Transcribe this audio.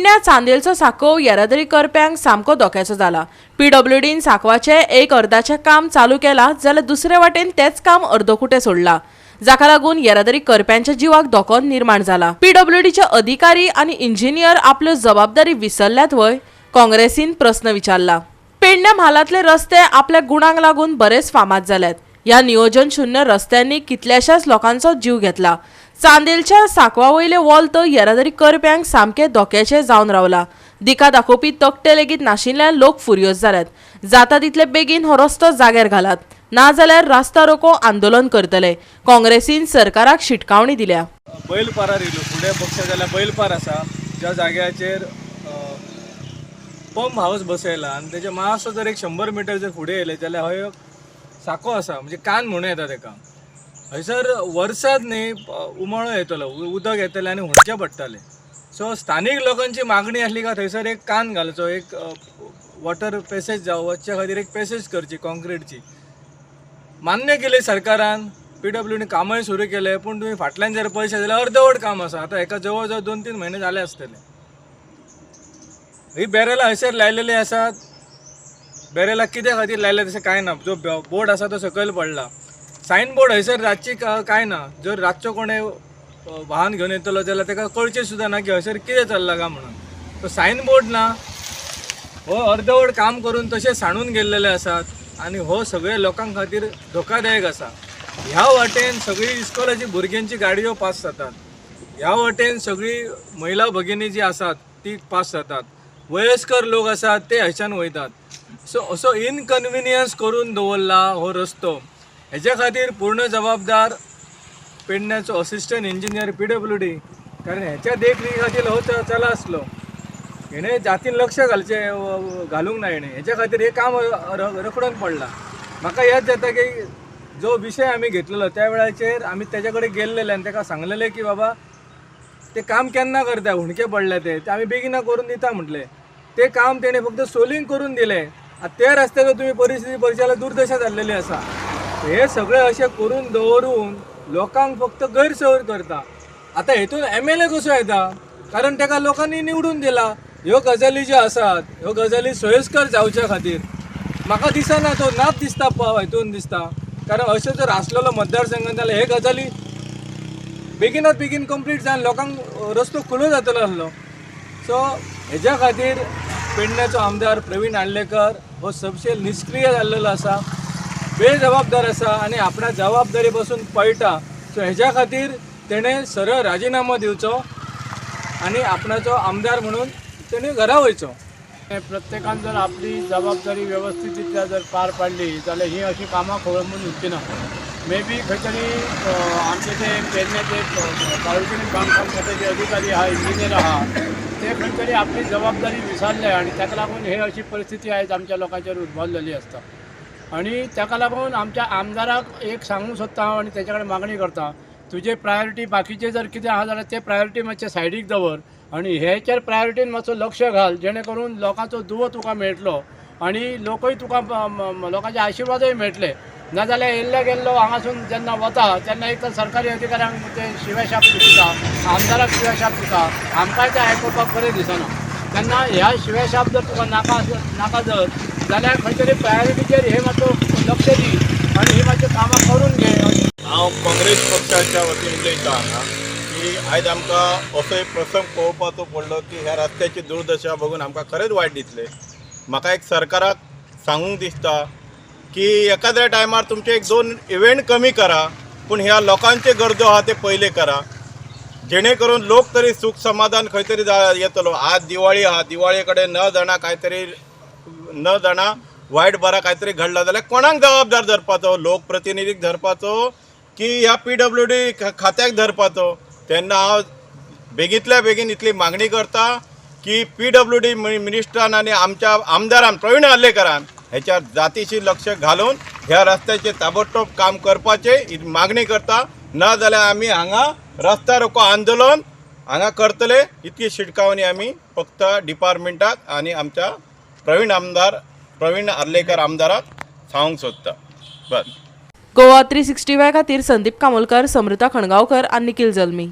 पेडण्या चांदेलचो सांखव येरादारी करप्यांक सामको धोक्याचो जाला। पीडब्ल्यूडीन सांखवाचे एक अर्दाचें काम चालू केलां जाल्यार दुसरे वाटेन तेच काम अर्दकुटे सोडलां, जाका लागून येरादारी करप्यांच्या जीवाक धोको निर्माण जाला। पीडब्ल्यूडीचे अधिकारी आनी इंजिनियर आपल्यो जबाबदारी विसरल्यात वय, काँग्रेसीन प्रस्न विचारला। पेडण्या म्हालांतले रस्ते आपल्या गुणांक लागून बरेच फामाद जाल्यात। ह्या नियोजन शून्य रस्त्यांनी कितल्याशाच लोकांचो जीव घेतला। चांदेलच्या सांखवा वयले वॉल्त येरादारी करप्यांक सामके धोक्याचे जावन रावला। दिका दाखोवपी तकटे लेगीत नाशिल्ल्यान लोक फुर्योज जाल्यात। जाता तितले बेगीन हो रस्तो जाग्यार घालात, ना जाल्यार रास्ता रोको आंदोलन करतले। काँग्रेसीन सरकाराक शिटकावणी दिल्या। बैलपारार येयलो फुडें पक्ष जाल्यार बैलपार आसा, ज्या जाग्याचेर पंप हाऊस बसयला आनी तेजे मातसो जर एक 100 मीटर जर फुडें येयले जाल्यार हो एक सांखो आसा, म्हणजे कान म्हणून येता तेका। हयसर वर्सात न्ही उमाळो येतलो, उदक येतलें आनी हुंडचे पडटले। सो स्थानीक लोकांची मागणी आसली का थंयसर एक कान घालचो, एक वॉटर पॅसेज जावं, वचचे खातीर एक पॅसेज करची कॉन्क्रीटची। मान्य केली सरकारान, पीडब्ल्यूडीन कामय सुरू केले, पूण तुम्ही फाटल्यान जर पळयशात जाल्यार अर्दवट काम आसा। आतां हेका जवळ जवळ 2-3 म्हयने जाले आसतले। ही बॅरेलां हयसर लायलेली आसात, बॅरेलां कित्या खातीर लायल्या तशें कांय ना। जो बोर्ड आसा तो सकयल पडला, सायन बोर्ड हयसर रातची कांय ना। जर रातचो कोणें वाहन घेवन येतलो जाल्यार ताका कळचें सुद्दां ना की हयसर कितें चल्लां काय म्हणून। तो सायन बोर्ड ना, हो अर्दवट काम करून तशें सांडून गेल्लेले आसात आनी हो सगळे लोकां खातीर धोकादायक आसा। ह्या वाटेन सगळी इस्कॉलाची भुरग्यांची गाडयो पास जातात, ह्या वाटेन सगळी महिला भगिनी जी आसात ती पास जातात, वयस्कर लोक आसात ते हयच्यान वयतात। सो असो इनकन्विनियन्स करून दवरला हो रस्तो। हेच्या खातीर पूर्ण जबाबदार पेडण्याचो असिस्टंट इंजिनियर पीडब्ल्यूडी, कारण हेच्या देखरेखी खातीर हो चला आसलो। हेणे जातीन लक्ष घालूंक ना हेणे, हेच्या खातीर हे काम रखडून पडला। म्हाका याद जाता की जो विशय आमी घेतलेलो त्या वेळाचेर आमी तेजे कडेन गेल्लेले आनी ताका सांगलेले की बाबा ते काम केन्ना करता, हुणके पडले ते आमी बेगिना करून दिता म्हटले। ते काम तेणे फक्त सोलिंग करून दिले। ते रस्त्याचो तुम्ही परिस्थिती पळयशी जाल्यार दुर्दशा जाल्लेली आसा। हे सगळे अशें करून दवरून लोकांक फक्त गैरसोय करता। आता हेतून MLA कसो येता, कारण ताका लोकांनी निवडून दिला। ह्यो गजाली ज्यो आसात ह्यो गजाली सोयीस्कर जावच्या खातीर म्हाका दिसना तो नाच दिसता हेतून दिसता, कारण अशें जर आसलेलो मतदारसंघात जाल्यार हे गजाली बेगिनात बेगीन कंप्लीट जावन लोकांक रस्तो खुलो जातलो आसलो। सो हेच्या खातीर पेडण्याचो आमदार प्रवीण आर्लेकर हो सबशेल निष्क्रिय जाल्लेलो आसा, बेजबाबदार आसा आनी आपणा जबाबदारी पासून पळटा। सो हेच्या खातीर तेणें सरळ राजिनामो दिवचो आनी आपणाचो आमदार म्हणून तेणें घरा वयचो। प्रत्येकान जर आपली जबाबदारी व्यवस्थितरित्या जर पार पाडली जाल्यार ही अशी कामां खोळंबून उरची ना। मे बी खंय तरी आमचे जे पेडण्याचे सार्वजनीक बांदकाम खात्याचे अधिकारी आहा, इंजिनियर आहा, ते खंय तरी आपली जबाबदारी विसरले आनी ताका लागून हे अशी परिस्थिती आयज आमच्या लोकांचेर उद्भवलेली आसता। आणि ताका लागून आमच्या आमदाराक एक सांगूंक सोदता हांव आनी तेच्या कडेन मागणी करता, तुजे प्रायोरिटी बाकीचे जर कितें आहा जाल्यार ते प्रायोरिटी मातशे सायडीक दवर आनी हेचेर प्रायोरिटीन मातसो लक्ष घाल, जेणे करून लोकांचो दुवो तुका मेळटलो आनी लोकूय तुका लोकांचे आशिर्वादूय मेळटले। नाजाल्यार येयल्ले गेल्लो हांगासून जेन्ना वता तेन्ना एक तर सरकारी अधिकाऱ्यांक ते शिव्याशाप दिता, आमदाराक शिव्याशाप दिता, आमकांय ते आयकुपाक बरें दिसना। तेन्ना ह्या शिव्याशाप जर तुका नाका जर जाल्यार खंय तरी प्रायोरिटीचेर हे मातसो लक्ष दी आनी ही मातशी कामां करून घे। हांव काँग्रेस पक्षाच्या वतीन उलयतां हांगा की आयज आमकां असो एक प्रसंग पळोवपाचो पडलो की ह्या रस्त्याची दुर्दशा बघून आमकां खरेंच वायट दिसलें। म्हाका एक सरकाराक सांगूंक दिसता की एखाद्या टायमार तुमचे 1-2 इव्हेंट कमी करा, पूण ह्या लोकांचे गरजो आहा ते पयले करा, जेणे करून लोक तरी सुख समाधान खंय तरी येतलो। आज दिवाळी आहा, दिवाळे कडेन न जाणा वायट बरा कांय घडला जाल्यार कोणाक जबाबदार धरपाचो, लोकप्रतिनिधीक धरपाचो की ह्या पीडब्ल्यूडी खात्याक धरपाचो। तेन्ना हांव बेगींतल्या बेगीन इतली मागणी करता की पीडब्ल्यूडी मिनिस्टरान आनी आमच्या आमदारान प्रवीण आर्लेकरान हेच्या जातीशी लक्ष घालून ह्या रस्त्याचे ताबडतोब काम करपाचे ही मागणी करता। ना जाल्यार आमी हांगा रस्ता रोको आंदोलन हांगा करतले, इतकी शिटकावणी आमी फक्त डिपार्टमेंटाक आनी आमच्या प्रवीण आर्लेकर आमदाराक सांगूंक सोदता। बस। गोवा 365 खातीर संदीप कामोलकर, समृता खणगांवकर आनी निखिल जल्मी।